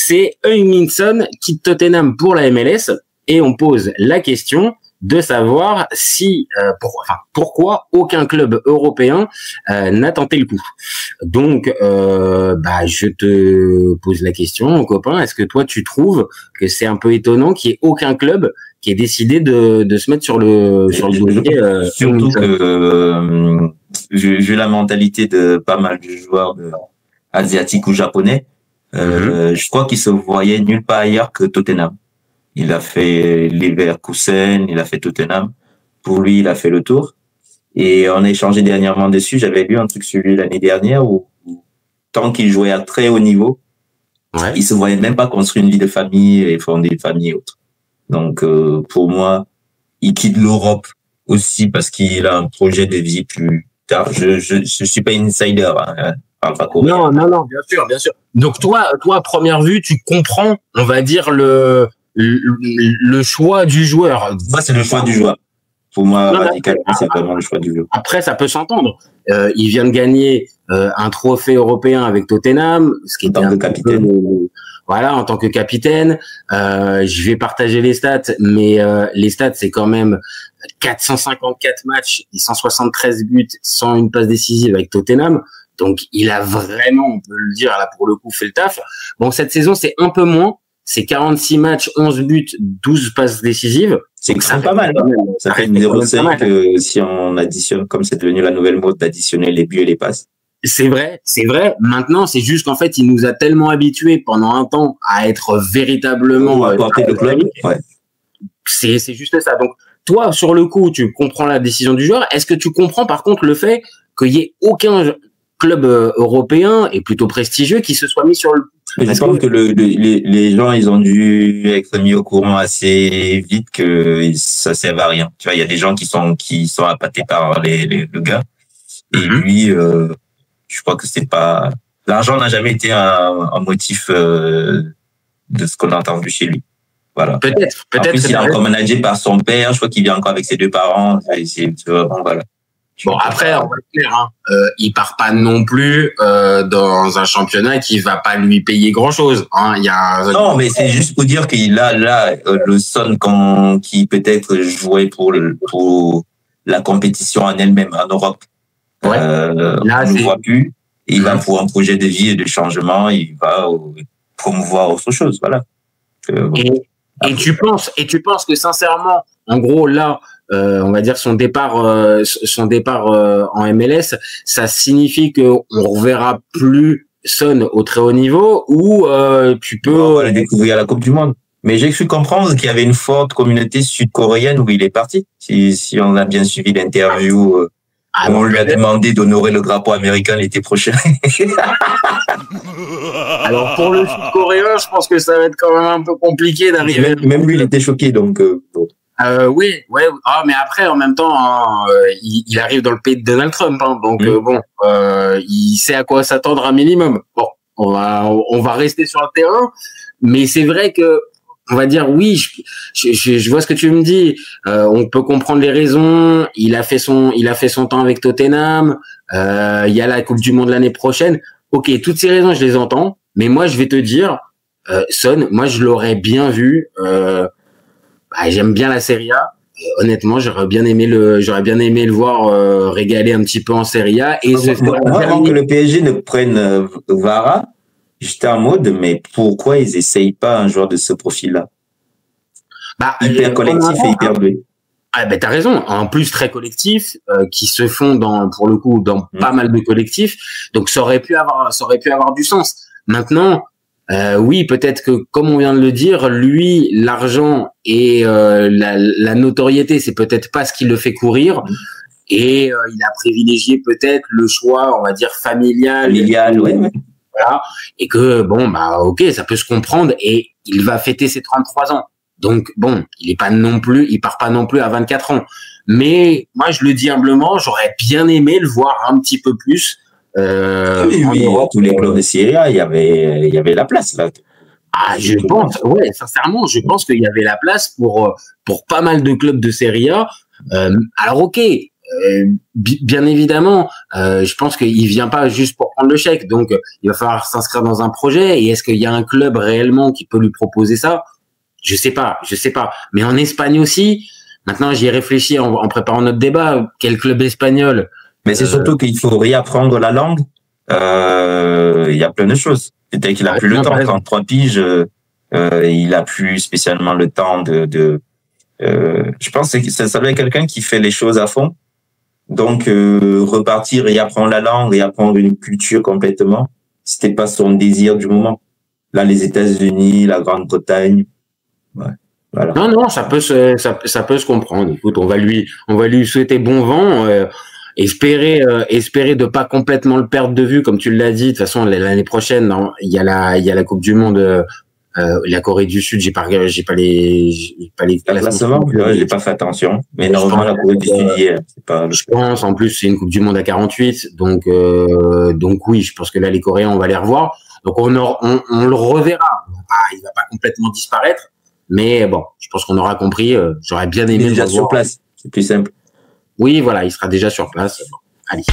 c'est Heung-min Son, quitte Tottenham pour la MLS, et on pose la question de savoir si pourquoi aucun club européen n'a tenté le coup. Donc je te pose la question, mon copain, est-ce que toi tu trouves que c'est un peu étonnant qu'il y ait aucun club qui ait décidé de se mettre sur le dossier surtout que j'ai la mentalité de pas mal de joueurs asiatiques ou japonais. Je crois qu'ils se voyaient nulle part ailleurs que Tottenham. Il a fait Leverkusen, il a fait Tottenham. Pour lui, il a fait le tour. Et on a échangé dernièrement dessus. J'avais lu un truc sur lui l'année dernière où tant qu'il jouait à très haut niveau, il se voyait même pas construire une vie de famille et fonder une famille et autres. Donc, pour moi, il quitte l'Europe aussi parce qu'il a un projet de vie plus tard. Je suis pas insider, hein. Non, bien sûr. Donc toi, à première vue, tu comprends, on va dire le choix du joueur. Moi, c'est le choix du joueur. Pour moi, radicalement, c'est vraiment le choix du joueur. Après, ça peut s'entendre. Il vient de gagner un trophée européen avec Tottenham, ce qui est en tant que capitaine. En tant que capitaine. Je vais partager les stats, mais les stats, c'est quand même 454 matchs et 173 buts sans une passe décisive avec Tottenham. Donc, il a vraiment, on peut le dire, là, pour le coup, fait le taf. Bon, cette saison, c'est un peu moins. C'est 46 matchs, 11 buts, 12 passes décisives. C'est pas mal. Ça fait une 0,5 si on additionne, comme c'est devenu la nouvelle mode d'additionner les buts et les passes. C'est vrai. Maintenant, c'est juste qu'en fait, il nous a tellement habitués pendant un temps à être véritablement apporter le club. Ouais. C'est juste ça. Donc, toi, sur le coup, tu comprends la décision du joueur. Est-ce que tu comprends, par contre, le fait qu'il y ait aucun club européen et plutôt prestigieux qui se soit mis sur le... Je pense que les gens, ils ont dû être mis au courant assez vite que ça sert à rien. Tu vois, il y a des gens qui sont appâtés par le gars. Et lui, je crois que c'est pas... L'argent n'a jamais été un motif de ce qu'on a entendu chez lui. Voilà. Peut-être. En plus, il est encore managé par son père. Je crois qu'il vient encore avec ses deux parents. C'est vraiment, voilà. Bon, après, on va le faire, hein. Il part pas non plus dans un championnat qui va pas lui payer grand-chose. Hein. Non, mais c'est juste pour dire qu'il a là le Son qui peut-être jouait pour la compétition en elle-même en Europe. Ouais. Là, on ne le voit plus. Il va pour un projet de vie et de changement. Il va promouvoir autre chose. Voilà. Et tu penses que sincèrement, en gros, là, on va dire son départ en MLS, ça signifie que on reverra plus Son au très haut niveau ou tu peux on va le découvrir à la Coupe du Monde. Mais j'ai cru comprendre qu'il y avait une forte communauté sud-coréenne où il est parti. Si on a bien suivi l'interview, on lui a demandé d'honorer le drapeau américain l'été prochain. Alors pour le sud-coréen, je pense que ça va être quand même un peu compliqué d'arriver. Même lui, il était choqué, donc. Oui. Ah, mais après, en même temps, il arrive dans le pays de Donald Trump, hein, donc il sait à quoi s'attendre un minimum. Bon, on va rester sur le terrain, mais c'est vrai que on va dire oui. Je vois ce que tu me dis. On peut comprendre les raisons. Il a fait son temps avec Tottenham. Il y a la Coupe du Monde l'année prochaine. Ok, toutes ces raisons, je les entends. Mais moi, je vais te dire, Son, moi, je l'aurais bien vu. J'aime bien la Serie A. Honnêtement, j'aurais bien aimé le voir régaler un petit peu en Serie A. Et avant que le PSG ne prenne Vara, j'étais en mode, mais pourquoi ils essayent pas un joueur de ce profil-là? Hyper collectif et hyper doué. T'as raison. En plus, très collectif, qui se font pour le coup, dans pas mal de collectifs. Donc, ça aurait pu avoir du sens. Maintenant, oui, peut-être que, comme on vient de le dire, lui, l'argent et la notoriété, c'est peut-être pas ce qui le fait courir. Et il a privilégié peut-être le choix, on va dire, familial. Ouais. Voilà. Et que, ok, ça peut se comprendre. Et il va fêter ses 33 ans. Donc, bon, il part pas non plus à 24 ans. Mais moi, je le dis humblement, j'aurais bien aimé le voir un petit peu plus. Oui, tous les clubs de Serie A, il y avait la place là. Je pense, sincèrement, je pense qu'il y avait la place pour pas mal de clubs de Serie A. Alors ok, bien évidemment, je pense qu'il vient pas juste pour prendre le chèque. Donc, il va falloir s'inscrire dans un projet. Et est-ce qu'il y a un club réellement qui peut lui proposer ça? Je sais pas. Mais en Espagne aussi. Maintenant, j'y ai réfléchi en préparant notre débat. Quel club espagnol? Mais c'est surtout qu'il faut réapprendre la langue. Il y a plein de choses. Peut-être qu'il a plus le temps. Quand 3 piges, il a plus spécialement le temps je pense que ça doit être quelqu'un qui fait les choses à fond. Donc, repartir, réapprendre la langue, réapprendre une culture complètement, c'était pas son désir du moment. Là, les États-Unis, la Grande-Bretagne, ouais. Voilà. Non, ça peut se comprendre. Écoute, on va lui souhaiter bon vent, espérer de pas complètement le perdre de vue, comme tu l'as dit. De toute façon, l'année prochaine, il y a la Coupe du Monde, la Corée du Sud. J'ai pas les classements. J'ai pas fait attention. Mais normalement, la Corée du Sud, c'est pas. Je pense, en plus, c'est une Coupe du Monde à 48, donc oui, je pense que là, les Coréens, on va les revoir. Donc on le reverra. Il va pas complètement disparaître. Mais bon, je pense qu'on aura compris. J'aurais bien aimé déjà le sur place. C'est plus simple. Oui, voilà, il sera déjà sur place. Bon, allez.